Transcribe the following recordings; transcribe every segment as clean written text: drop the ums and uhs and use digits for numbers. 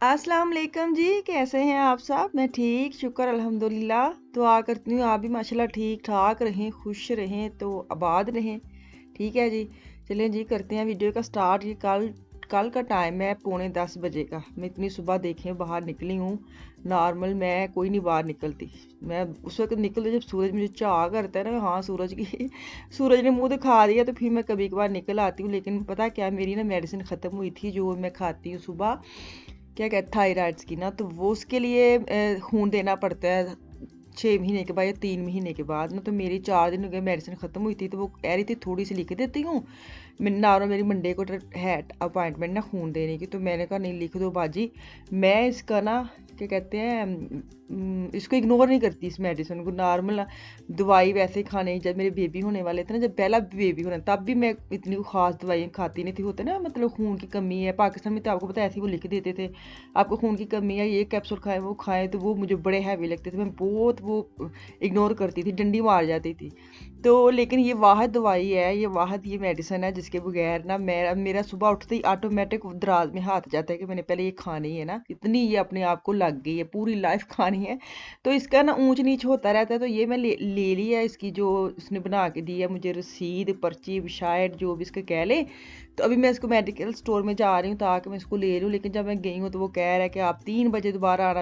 अस्सलाम वालेकुम जी। कैसे हैं आप सब? मैं ठीक, शुक्र अल्हम्दुलिल्लाह। दुआ करती हूँ आप भी माशाल्लाह ठीक ठाक रहें, खुश रहें, तो आबाद रहें। ठीक है जी। चलें जी, करते हैं वीडियो का स्टार्ट। ये कल कल का टाइम है 9:45 का। मैं इतनी सुबह देखें बाहर निकली हूँ। नॉर्मल मैं कोई नहीं बाहर निकलती। मैं उस वक्त निकलती जब सूरज मुझे चाह करता है ना, हाँ सूरज की सूरज ने मुंह दिखा दिया तो फिर मैं कभी कभार निकल आती हूँ। लेकिन पता क्या, मेरी ना मेडिसिन ख़त्म हुई थी जो मैं खाती हूँ सुबह, क्या कहते थायराइड्स की ना, तो वो उसके लिए खून देना पड़ता है 6 महीने के बाद या 3 महीने के बाद ना। तो मेरी 4 दिन हो गए, मेडिसिन ख़त्म हुई थी, तो वो कह रही थी थोड़ी सी लिख देती हूँ। नारो मेरी मंडे को है अपॉइंटमेंट ना खून देने की, तो मैंने कहा नहीं लिख दो बाजी। मैं इसका ना क्या कहते हैं इसको इग्नोर नहीं करती इस मेडिसिन को। नॉर्मल दवाई वैसे ही खाने, जब मेरे बेबी होने वाले थे ना, जब पहला बेबी होना तब भी मैं इतनी ख़ास दवाई खाती नहीं थी। होता ना मतलब खून की कमी है, पाकिस्तान में तो आपको पता है ऐसे ही वो लिख देते थे आपको खून की कमी है, ये कैप्सूल खाएं वो खाएं, तो वो मुझे बड़े हैवी लगते थे। मैं बहुत वो इग्नोर करती थी, डंडी मार जाती थी। तो लेकिन ये वाहद दवाई है, ये वाहद ये मेडिसिन है जिसके बगैर ना मेरा मेरा सुबह उठते ही ऑटोमेटिक दराज में हाथ जाता है कि मैंने पहले ये खानी है ना। इतनी ये अपने आप को लग गई है, पूरी लाइफ खानी है। तो इसका ना ऊंच नीच होता रहता है। तो ये मैं ले ली है, इसकी जो उसने बना के दी है मुझे रसीद पर्ची शायद जो भी इसके कह ले। तो अभी मैं इसको मेडिकल स्टोर में जा रही हूँ ताकि मैं इसको ले लूँ। लेकिन जब मैं गई हूँ तो वो कह रहा है कि आप 3 बजे दोबारा आना।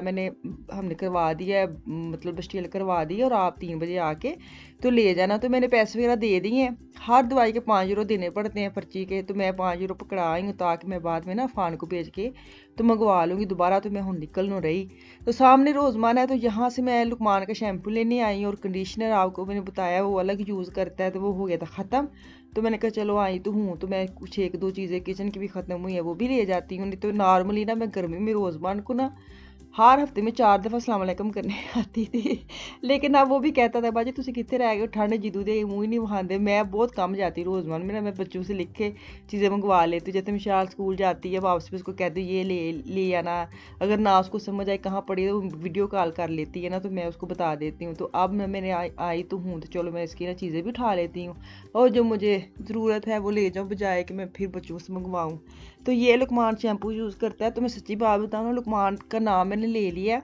हमने करवा दिया है, मतलब बस्टियल करवा दी है, और आप 3 बजे आके तो ले जाना। तो मैंने पैसे वगैरह दे दिए हैं। हर दवाई के 5 यूरो देने पड़ते हैं पर्ची के, तो मैं 5 यूरो पकड़ा आई हूँ ताकि मैं बाद में ना फ़ान को भेज के तो मंगवा लूँगी दोबारा। तो मैं हूँ निकल नहीं रही। तो सामने रोज़माना है, तो यहाँ से मैं लुकमान का शैम्पू लेने आई, और कंडीशनर आपको मैंने बताया वो अलग यूज़ करता है, तो वो हो गया था ख़त्म। तो मैंने कहा चलो आई तो हूँ, तो मैं कुछ एक दो चीज़ें किचन की भी ख़त्म हुई है वो भी ले जाती हूँ। नहीं तो नॉर्मली ना मैं गर्मी में रोज़मान को ना हर हफ्ते में 4 दफ़ा अस्सलाम वालेकुम करने आती थी। लेकिन अब वो भी कहता था बाजी तुसी कितने रह गए, ठंड जिदू दे मुँह ही नहीं वहांदे। मैं बहुत कम जाती रोज़मान में ना, मैं बच्चों से लिख के चीज़ें मंगवा लेती। जैसे मिशाल स्कूल जाती है वापस भी उसको कहती ये ले आना। अगर ना उसको समझ आए कहाँ पड़ी है, तो वीडियो कॉल कर लेती है ना, तो मैं उसको बता देती हूँ। तो अब मैंने आई तो हूँ, तो चलो मैं इसकी ना चीज़ें भी उठा लेती हूँ, और जो मुझे ज़रूरत है वो ले जाऊँ, बजाय कि मैं फिर बच्चों से मंगवाऊँ। तो ये लुकमान शैम्पू यूज़ करता है। तो मैं सच्ची बात बताऊँ ना, लुकमान का नाम मैंने ले लिया है।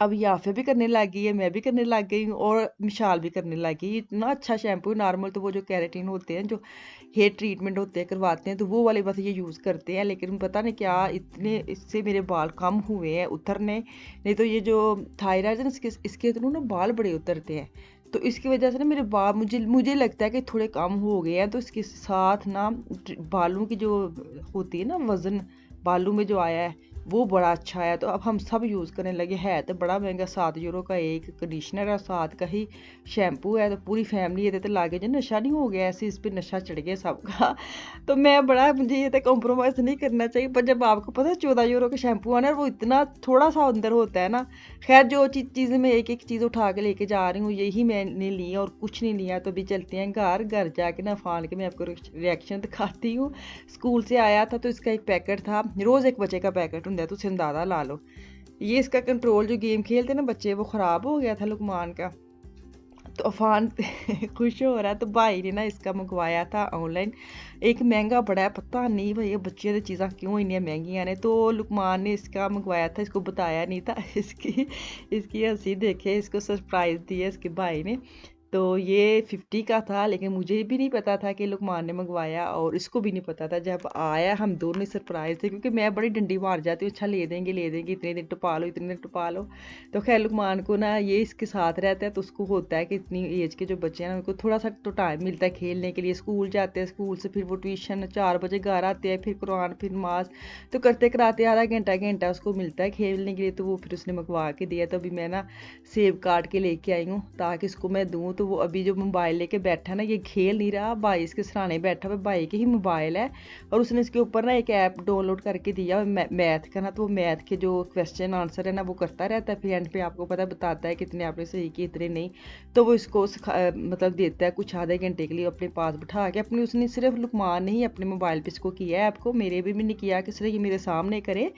अब याफ़िया भी करने लग गई है, मैं भी करने लग गई हूँ, और मिशाल भी करने लग गई। इतना अच्छा शैम्पू है। नॉर्मल तो वो जो केराटिन होते हैं, जो हेयर ट्रीटमेंट होते हैं करवाते हैं, तो वो वाले बस ये यूज़ करते हैं। लेकिन पता नहीं क्या इतने इससे मेरे बाल कम हुए हैं उतरने। नहीं तो ये जो थायराइड है ना, इसके थ्रू ना बाल बड़े उतरते हैं। तो इसकी वजह से ना मेरे बाल मुझे मुझे लगता है कि थोड़े कम हो गए हैं। तो इसके साथ ना बालों की जो होती है ना वज़न, बालों में जो आया है वो बड़ा अच्छा है। तो अब हम सब यूज़ करने लगे। है तो बड़ा महंगा, 7 यूरो का एक कंडीशनर है, 7 का ही शैम्पू है। तो पूरी फैमिली ये तो लागे जो नशा नहीं हो गया, ऐसे इस पर नशा चढ़ गया सबका। तो मैं बड़ा, मुझे ये तो कॉम्प्रोमाइज़ नहीं करना चाहिए। पर जब आपको पता है 14 यूरो का शैम्पू आना है, वो इतना थोड़ा सा अंदर होता है ना। खैर जो चीज़ें मैं एक एक चीज़ उठा के लेके जा रही हूँ यही मैंने ली और कुछ नहीं लिया। तो अभी चलते हैं घर। घर जाके ना फान के मैं आपको रिएक्शन दिखाती हूँ। स्कूल से आया था तो इसका एक पैकेट था, रोज़ एक बच्चे का पैकेट होता है, तो उसे अंदाज़ा ला लो। ये इसका कंट्रोल जो गेम खेलते ना बच्चे, वो ख़राब हो गया था लुकमान का। तो अफान खुश हो रहा है। तो भाई ने ना इसका मंगवाया था ऑनलाइन। एक महंगा बड़ा है, पता नहीं भैया बच्चे की चीज़ां क्यों इन्नी महंगियां ने। तो लुकमान ने इसका मंगवाया था, इसको बताया नहीं था। इसकी हंसी देखे, इसको सरप्राइज़ दिया इसके भाई ने। तो ये 50 का था, लेकिन मुझे भी नहीं पता था कि लुकमान ने मंगवाया, और इसको भी नहीं पता था। जब आया हम दोनों सरप्राइज थे, क्योंकि मैं बड़ी डंडी मार जाती हूँ, अच्छा ले देंगे इतने दिन टपा लो, इतने दिन टपा लो। तो खैर लुकमान को ना ये इसके साथ रहता है, तो उसको होता है कि इतनी एज के जो बच्चे हैं ना उनको थोड़ा सा तो टाइम मिलता है खेलने के लिए। स्कूल जाते हैं, स्कूल से फिर वो ट्यूशन 4 बजे घर आते हैं, फिर कुरान फिर नमाज, तो करते कराते आधा घंटा घंटा उसको मिलता है खेलने के लिए। तो वो फिर उसने मंगवा के दिया। तो अभी मैं ना सेब काट के लेके आई हूँ ताकि इसको मैं दूँ। तो वो अभी जो मोबाइल लेके बैठा है ना, ये खेल नहीं रहा, भाई इसके सराहने बैठा हुआ, भाई के ही मोबाइल है। और उसने इसके ऊपर ना एक ऐप डाउनलोड करके दिया मैथ का ना, तो वो मैथ के जो क्वेश्चन आंसर है ना वो करता रहता है। फिर एंड पे आपको पता बताता है कितने आपने सही किए कितने नहीं। तो वो इसको मतलब देता है कुछ आधे घंटे के लिए अपने पास बिठा के। अपनी उसने सिर्फ लुकमान नहीं अपने मोबाइल पे इसको किया है, आपको मेरे भी नहीं किया कि सिर्फ ये मेरे सामने करे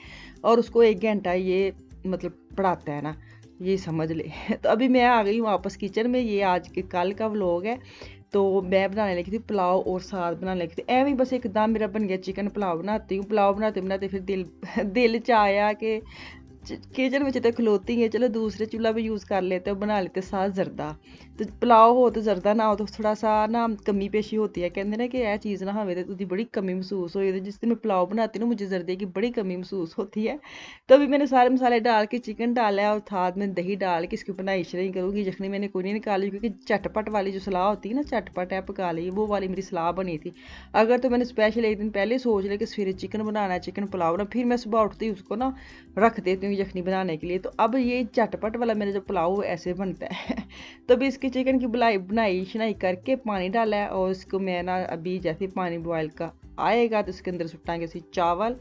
और उसको 1 घंटा ये मतलब पढ़ाता है ना, ये समझ ले। तो अभी मैं आ गई हूँ वापस किचन में। ये आज के कल का व्लॉग है। तो मैं बनाने लगी थी पुलाव और साथ बनाने लगी थी एवं बस एकदम मेरा बन गया चिकन पुलाव बनाती हूँ। पुलाव बनाते बनाते फिर दिल दिल च आया कि किचन में तो खलोती है, चलो दूसरे चूल्हा भी यूज़ कर लेते हो, बना लेते साथ जरदा। तो पुलाव हो तो जरदा ना हो तो थोड़ा सा ना कमी पेशी होती है, कहते ना कि यह चीज़ ना होवे तो बड़ी कमी महसूस होती है। जिस दिन मैं पुलाव बनाती हूँ ना मुझे जरदे की बड़ी कमी महसूस होती है। तो अभी मैंने सारे मसाले डाल के चिकन डाला है और साथ में दही डाल के इसकी बनाई शराई करूँगी। यखनी मैंने कोई नहीं निकाली क्योंकि चटपट वाली जो सलाह होती है ना, चटपट है पका ली, वो वाली मेरी सलाह बनी थी। अगर तो मैंने स्पेशल एक दिन पहले सोच लिया कि सवेरे चिकन बनाना है, चिकन पुलाव ना, फिर मैं सुबह उठती ही उसको ना रख देती हूँ यखनी बनाने के लिए। तो अब ये चटपट वाला मेरा जो पुलाव ऐसे बनता है तो अभी इसकी चिकन की बनाई शनाई करके पानी डाला है और इसको मैं ना अभी जैसे पानी बॉयल का आएगा तो इसके अंदर सुटांगे ਅਸੀਂ चावल।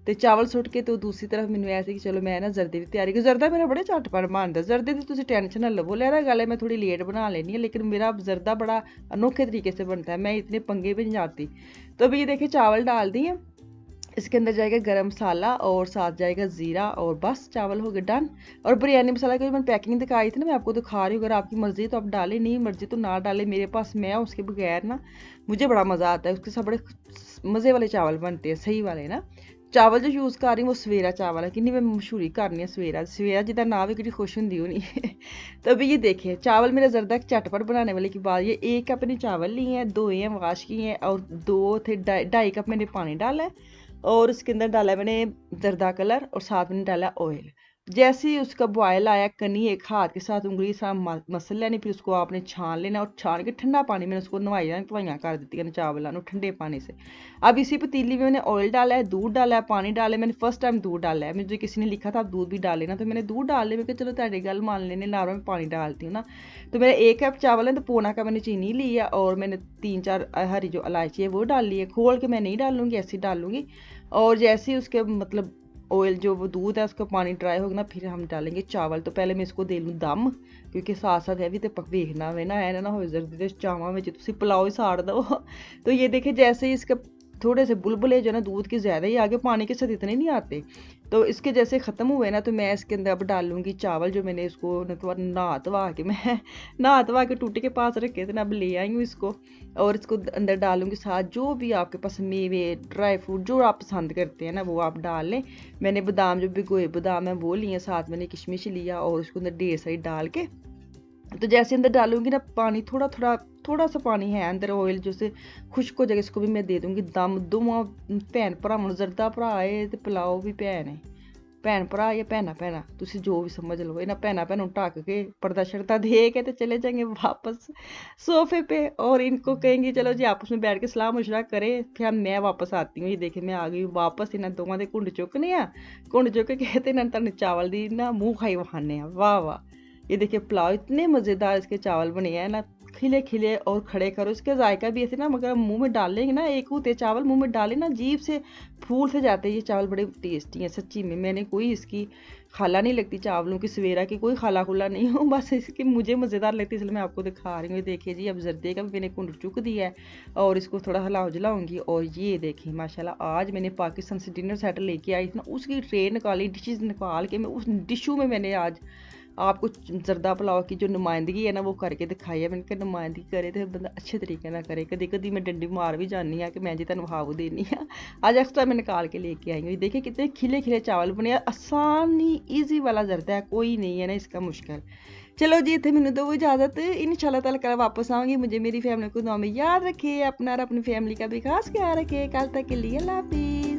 तो चावल सुट के तो दूसरी तरफ मैंने ऐसे कि चलो मैं ना जरदे की तैयारी की। जरदा मेरा बड़ा झटपट बनता, जरदे की तुम टेंशन ना लवो, लहरा गल है मैं थोड़ी लेट बना लेनी है, लेकिन मेरा जरदा बड़ा अनोखे तरीके से बनता है, मैं इतने पंगे भी नहीं जाती। तो अभी ये देखिए चावल डाल दिए, इसके अंदर जाएगा गरम मसाला और साथ जाएगा ज़ीरा और बस चावल हो गए डन। और बिरयानी मसाला की मैंने पैकिंग दिखाई थी ना, मैं आपको दिखा रही हूँ। अगर आपकी मर्ज़ी तो आप डालें, नहीं मर्ज़ी तो ना डालें। मेरे पास मैं उसके बगैर ना मुझे बड़ा मज़ा आता है, उसके साथ बड़े मज़े वाले चावल बनते हैं, सही वाले ना। चावल जो यूज़ कर रही हूँ वो सवेरा चावल है, कि मैं मशहूरी करनी है सवेरा सवेरा जिदा ना भी कि खुश होंगी होनी तो अभी ये देखिए चावल मेरा जरदा चटपट बनाने वाले की बात, ये 1 कप मैंने चावल लिए हैं, धोए हैं, वाश किए हैं और 2 थे 2.5 कप मैंने पानी डाला है और इसके अंदर डाला मैंने जरदा कलर और साथ में डाला ऑयल। जैसे ही उसका बॉयल आया कनी एक हाथ के साथ उंगली के साथ मसल लेनी, फिर उसको आपने छान लेना और छान के ठंडा पानी मैंने उसको धवाइयाँ कर दी चावलों ठंडे पानी से। अब इसी पतीली में मैंने ऑयल डाला है, दूध डाला है, पानी डाला है। मैंने फर्स्ट टाइम दूध डाला है, मुझे किसी ने लिखा था आप दूध भी डाल लेना, तो मैंने दूध डाल लिया। मैं चलो तेरी गल मान लेने, नॉर्मल में पानी डालती हूँ ना। तो मेरा 1 कप चावल है तो पौना का मैंने चीनी ली है और मैंने 3-4 हरी जो इलायची है वो डाल ली है। खोल के मैं नहीं डालूंगी, ऐसे डालूंगी। और जैसे ही उसके मतलब ऑयल जो वो दूध है उसका पानी ड्राई होगा ना, फिर हम डालेंगे चावल। तो पहले मैं इसको दे लूँ दम, क्योंकि साथ साथ है भी तो वेखना वे ना है ना हो जल्दी चावल में तुम पुलाव ही साड़ दो तो ये देखिए जैसे ही इसके थोड़े से बुलबुले जो ना दूध के ज़्यादा ही आगे, पानी के साथ इतने नहीं आते। तो इसके जैसे ख़त्म हुए ना तो मैं इसके अंदर अब डालूंगी चावल जो मैंने इसको नहा धवा के मैं नहा धवा के टूटी के पास रखे थे ना, अब ले आई हूँ इसको और इसको अंदर डालूंगी। साथ जो भी आपके पास मेवे ड्राई फ्रूट जो आप पसंद करते हैं ना वो आप डाल लें। मैंने बादाम जो भिगोए बादाम है वो लिए, साथ मैंने किशमिश लिया और उसको अंदर ढेर सारी डाल के, तो जैसे अंदर डालूंगी ना पानी थोड़ा सा पानी है अंदर, ऑयल जो से खुश्क हो जाएगा इसको भी मैं दे दूंगी दम। दोवां भैन भरावां जरदा भरा है तो पुलाव भी भैन है, भैन भरा या भैना तुसी जो भी समझ लो। इन्हें भैनों ढक के पर्दा शर्दा दे के तो चले जाएंगे वापस सोफे पे और इनको कहेंगे चलो जी आपस में बैठ के सलाह मशवरा करें, फिर मैं वापस आती हूँ। ये देखे मैं आ गई वापस, इन्हें दोवां दे घुंड चुकने घुंड चुक के कहते इन्हें तुहानू चावल दी ना मूँह खाई वहाने वाह वाह। ये देखिए पुलाव इतने मज़ेदार इसके चावल बने हैं ना, खिले खिले और खड़े करो। इसका जायका भी ऐसे ना, मगर मुंह में डालेंगे ना, एक होते चावल मुंह में डाले ना जीभ से फूल से जाते हैं। ये चावल बड़े टेस्टी हैं सच्ची में, मैंने कोई इसकी खाला नहीं लगती चावलों की, सवेरा की कोई खाला खुला नहीं हूँ, बस इसकी मुझे मज़ेदार लगती है इसलिए मैं आपको दिखा रही हूँ। देखिए जी अब जर्दे का भी मैंने कुंड चुक दिया है और इसको थोड़ा हिलाओ जलाऊंगी। और ये देखिए माशाल्लाह आज मैंने पाकिस्तान से डिनर सेट लेके आई थी ना, उसकी ट्रे निकाली, डिशेज निकाल के मैं उस डिशू में मैंने आज आपको जरदा पुलाव की जो नुमाइंदगी है ना वो करके दिखाई है। मैंने कहा नुमाइंदगी करे तो बंदा अच्छे तरीके ना करे, कभी कभी मैं डंडी मार भी जानी है कि मैं जी तेन हाव देनी है। आज एक्स्ट्रा मैं निकाल के लेके आई हूँ। देखिए कितने खिले खिले चावल बने, आसानी ईजी वाला जरदा है, कोई नहीं है ना इसका मुश्किल। चलो जी इतने मैंने दो इजाज़त, इंशाल्लाह ताला कल वापस आऊँगी। मुझे मेरी फैमिली को दुआ में याद रखे, अपना और अपनी फैमिली का भी खास ख्याल रखे। कल तक के लिए अल्लाह हाफिज़।